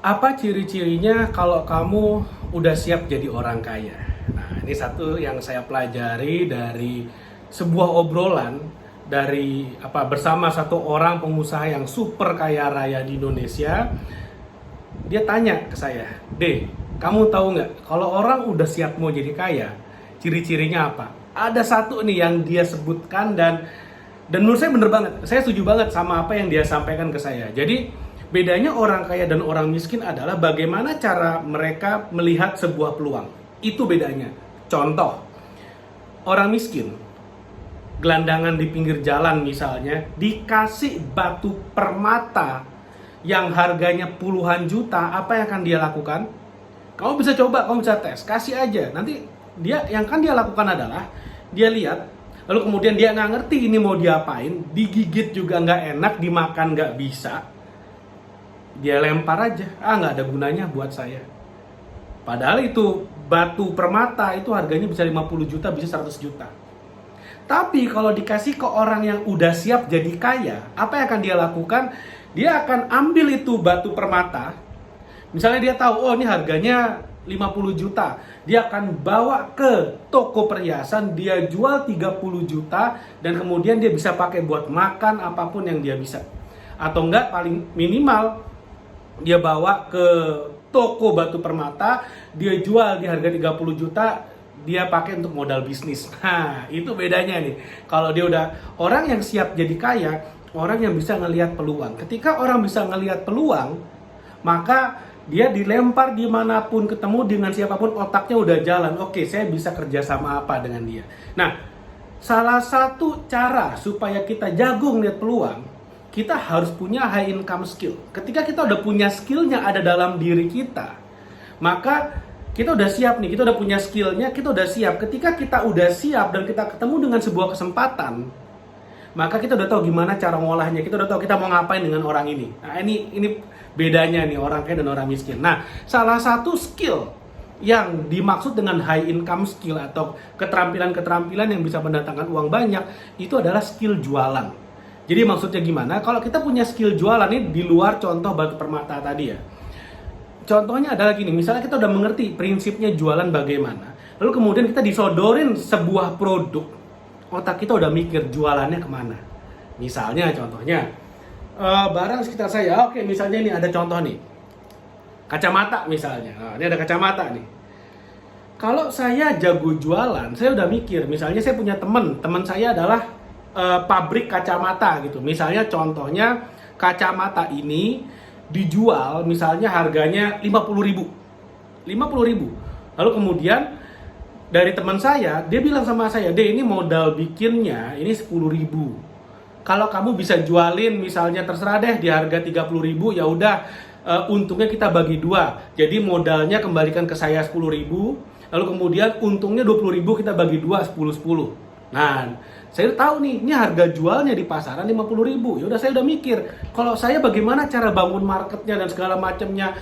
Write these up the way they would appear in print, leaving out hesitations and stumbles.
Apa ciri-cirinya kalau kamu udah siap jadi orang kaya? Nah, ini satu yang saya pelajari dari sebuah obrolan bersama satu orang pengusaha yang super kaya raya di Indonesia. Dia tanya ke saya, kamu tahu nggak kalau orang udah siap mau jadi kaya, ciri-cirinya apa?" Ada satu nih yang dia sebutkan dan menurut saya bener banget. Saya setuju banget sama apa yang dia sampaikan ke saya. Jadi bedanya orang kaya dan orang miskin adalah bagaimana cara mereka melihat sebuah peluang. Itu bedanya. Contoh, orang miskin, gelandangan di pinggir jalan misalnya, dikasih batu permata yang harganya puluhan juta, apa yang akan dia lakukan? Kamu bisa coba, kamu bisa tes, kasih aja. Nanti yang akan dia lakukan adalah, dia lihat, lalu kemudian dia nggak ngerti ini mau diapain, digigit juga nggak enak, dimakan nggak bisa, dia lempar aja, nggak ada gunanya buat saya. Padahal itu batu permata itu harganya bisa 50 juta, bisa 100 juta. Tapi kalau dikasih ke orang yang udah siap jadi kaya, apa yang akan dia lakukan? Dia akan ambil itu batu permata. Misalnya dia tahu, oh ini harganya 50 juta. Dia akan bawa ke toko perhiasan, dia jual 30 juta, dan kemudian dia bisa pakai buat makan apapun yang dia bisa. Atau enggak, paling minimal dia bawa ke toko batu permata, dia jual di harga 30 juta, dia pakai untuk modal bisnis. Nah, itu bedanya nih. Kalau dia udah orang yang siap jadi kaya, orang yang bisa ngelihat peluang. Ketika orang bisa ngelihat peluang, maka dia dilempar dimanapun, ketemu dengan siapapun, otaknya udah jalan. Oke, saya bisa kerja sama apa dengan dia. Nah, salah satu cara supaya kita jago ngelihat peluang, kita harus punya high income skill. Ketika kita udah punya skillnya ada dalam diri kita, maka kita udah siap nih, kita udah punya skillnya, kita udah siap. Ketika kita udah siap dan kita ketemu dengan sebuah kesempatan, maka kita udah tahu gimana cara ngolahnya, kita udah tahu kita mau ngapain dengan orang ini. Nah, ini bedanya nih orang kaya dan orang miskin. Nah, salah satu skill yang dimaksud dengan high income skill atau keterampilan-keterampilan yang bisa mendatangkan uang banyak, itu adalah skill jualan. Jadi maksudnya gimana? Kalau kita punya skill jualan ini di luar contoh batu permata tadi ya. Contohnya adalah gini, misalnya kita udah mengerti prinsipnya jualan bagaimana. Lalu kemudian kita disodorin sebuah produk. Otak kita udah mikir jualannya kemana. Misalnya contohnya, barang sekitar saya, oke misalnya ini ada contoh nih. Kacamata misalnya, ini ada kacamata nih. Kalau saya jago jualan, saya udah mikir, misalnya saya punya teman saya adalah pabrik kacamata gitu. Misalnya contohnya kacamata ini dijual misalnya harganya 50.000. Lalu kemudian dari teman saya, dia bilang sama saya, ini modal bikinnya ini 10.000. Kalau kamu bisa jualin misalnya terserah deh di harga 30.000, ya udah untungnya kita bagi dua. Jadi modalnya kembalikan ke saya 10.000, lalu kemudian untungnya 20.000 kita bagi dua 10-10. Nah, saya tahu nih, ini harga jualnya di pasaran 50.000. Ya udah saya udah mikir, kalau saya bagaimana cara bangun marketnya dan segala macamnya,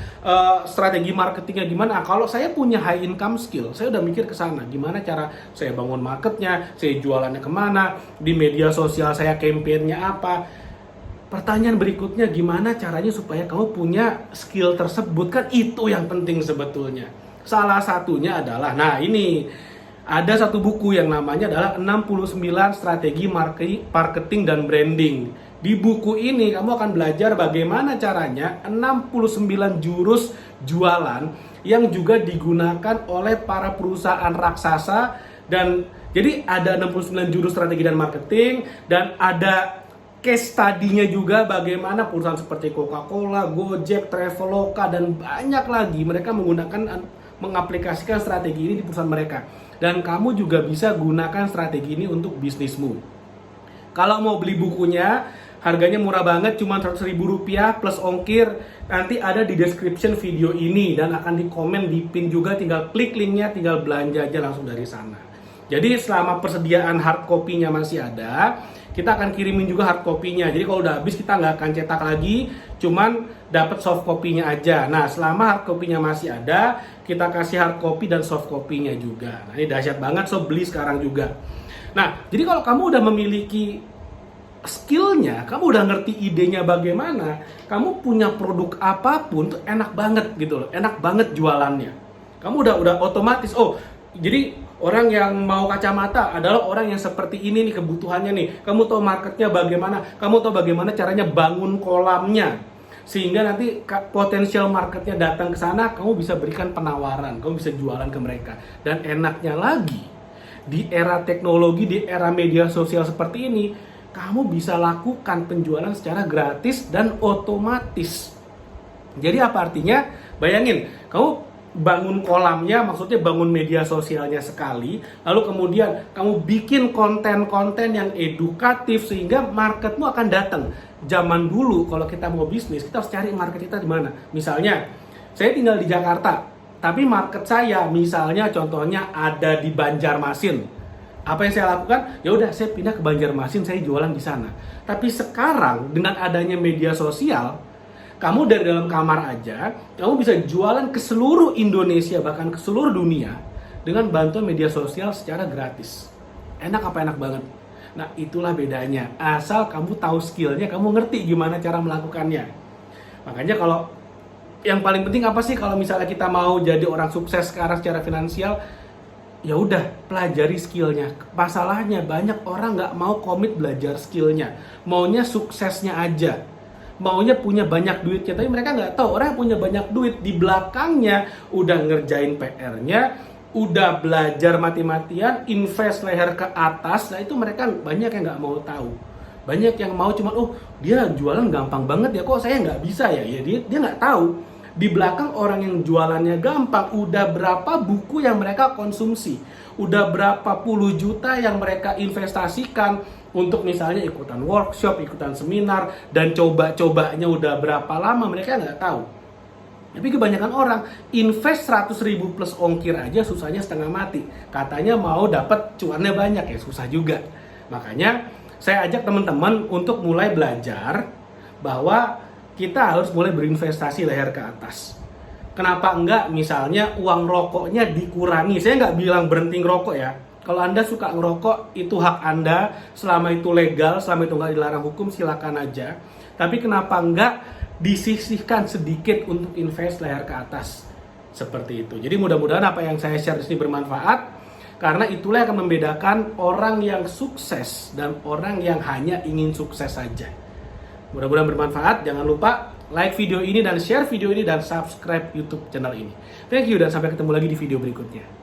strategi marketingnya gimana. Kalau saya punya high income skill, saya udah mikir ke sana. Gimana cara saya bangun marketnya, saya jualannya kemana, di media sosial saya campaignnya apa. Pertanyaan berikutnya, gimana caranya supaya kamu punya skill tersebut? Kan itu yang penting sebetulnya. Salah satunya adalah, nah ini, ada satu buku yang namanya adalah 69 Strategi Marketing dan Branding. Di buku ini kamu akan belajar bagaimana caranya 69 jurus jualan yang juga digunakan oleh para perusahaan raksasa. Dan jadi ada 69 jurus strategi dan marketing, dan ada case study-nya juga bagaimana perusahaan seperti Coca-Cola, Gojek, Traveloka, dan banyak lagi mereka mengaplikasikan strategi ini di perusahaan mereka. Dan kamu juga bisa gunakan strategi ini untuk bisnismu. Kalau mau beli bukunya, harganya murah banget, cuma Rp100.000 plus ongkir. Nanti ada di description video ini dan akan di komen, di pin juga, tinggal klik linknya, tinggal belanja aja langsung dari sana. Jadi selama persediaan hard copy-nya masih ada, kita akan kirimin juga hard copy-nya. Jadi kalau udah habis kita nggak akan cetak lagi, cuman dapat soft copy-nya aja. Nah, selama hard copy-nya masih ada, kita kasih hard copy dan soft copy-nya juga. Nah, ini dahsyat banget, so beli sekarang juga. Nah, jadi kalau kamu udah memiliki skillnya, kamu udah ngerti idenya bagaimana, kamu punya produk apapun tuh enak banget gitu loh, enak banget jualannya. Kamu udah otomatis, oh jadi orang yang mau kacamata adalah orang yang seperti ini nih kebutuhannya nih. Kamu tahu marketnya bagaimana, kamu tahu bagaimana caranya bangun kolamnya. Sehingga nanti potensial marketnya datang ke sana, kamu bisa berikan penawaran, kamu bisa jualan ke mereka. Dan enaknya lagi, di era teknologi, di era media sosial seperti ini, kamu bisa lakukan penjualan secara gratis dan otomatis. Jadi apa artinya? Bayangin, kamu bangun kolamnya, maksudnya bangun media sosialnya sekali, lalu kemudian kamu bikin konten-konten yang edukatif sehingga marketmu akan datang. Zaman dulu kalau kita mau bisnis, kita harus cari market kita di mana. Misalnya, saya tinggal di Jakarta, tapi market saya misalnya contohnya ada di Banjarmasin. Apa yang saya lakukan? Ya udah, saya pindah ke Banjarmasin, saya jualan di sana. Tapi sekarang dengan adanya media sosial, kamu dari dalam kamar aja, kamu bisa jualan ke seluruh Indonesia, bahkan ke seluruh dunia dengan bantuan media sosial secara gratis. Enak apa enak banget? Nah, itulah bedanya. Asal kamu tahu skillnya, kamu ngerti gimana cara melakukannya. Makanya kalau yang paling penting apa sih kalau misalnya kita mau jadi orang sukses sekarang secara finansial? Ya udah, pelajari skillnya. Masalahnya banyak orang nggak mau komit belajar skillnya, maunya suksesnya aja. Maunya punya banyak duitnya, tapi mereka nggak tahu orang yang punya banyak duit di belakangnya udah ngerjain PR-nya, udah belajar mati-matian, invest leher ke atas. Nah itu mereka banyak yang nggak mau tahu. Banyak yang mau cuma, oh dia jualan gampang banget ya, kok saya nggak bisa ya? Ya dia nggak tahu. Di belakang orang yang jualannya gampang, udah berapa buku yang mereka konsumsi, udah berapa puluh juta yang mereka investasikan untuk misalnya ikutan workshop, ikutan seminar, dan coba-cobanya udah berapa lama, mereka nggak tahu. Tapi kebanyakan orang invest 100.000 plus ongkir aja susahnya setengah mati. Katanya mau dapat cuannya banyak, ya susah juga. Makanya saya ajak teman-teman untuk mulai belajar bahwa kita harus mulai berinvestasi leher ke atas. Kenapa enggak misalnya uang rokoknya dikurangi? Saya nggak bilang berhenti ngerokok ya. Kalau Anda suka ngerokok, itu hak Anda. Selama itu legal, selama itu nggak dilarang hukum, silakan aja. Tapi kenapa enggak disisihkan sedikit untuk invest leher ke atas? Seperti itu. Jadi mudah-mudahan apa yang saya share di sini bermanfaat. Karena itulah yang akan membedakan orang yang sukses dan orang yang hanya ingin sukses saja. Mudah-mudahan bermanfaat. Jangan lupa like video ini dan share video ini dan subscribe YouTube channel ini. Thank you dan sampai ketemu lagi di video berikutnya.